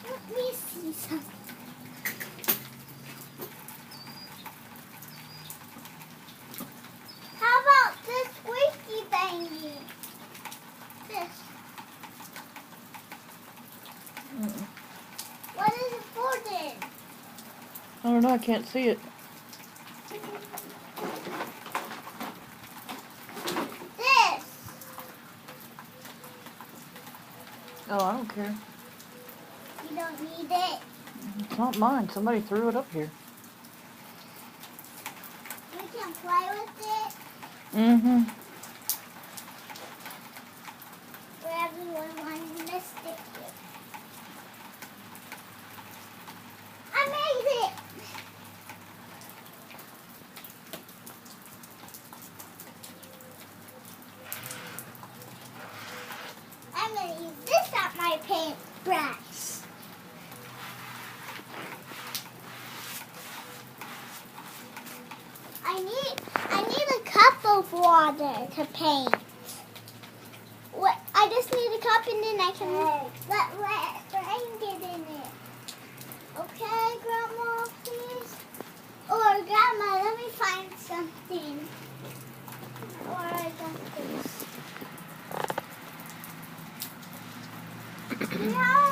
Let me see something. How about this squeaky thingy? This. What is it for then? I don't know, I can't see it. This. Oh, I don't care. You don't need it. It's not mine. Somebody threw it up here. You can play with it Mm-hmm. wherever you want to stick it. I made it. I'm going to use this as my paintbrush. I need a cup of water to paint. What? I just need a cup and then I can let rain get in it. Okay, Grandma, please? Or Grandma, let me find something. Or I got this. No!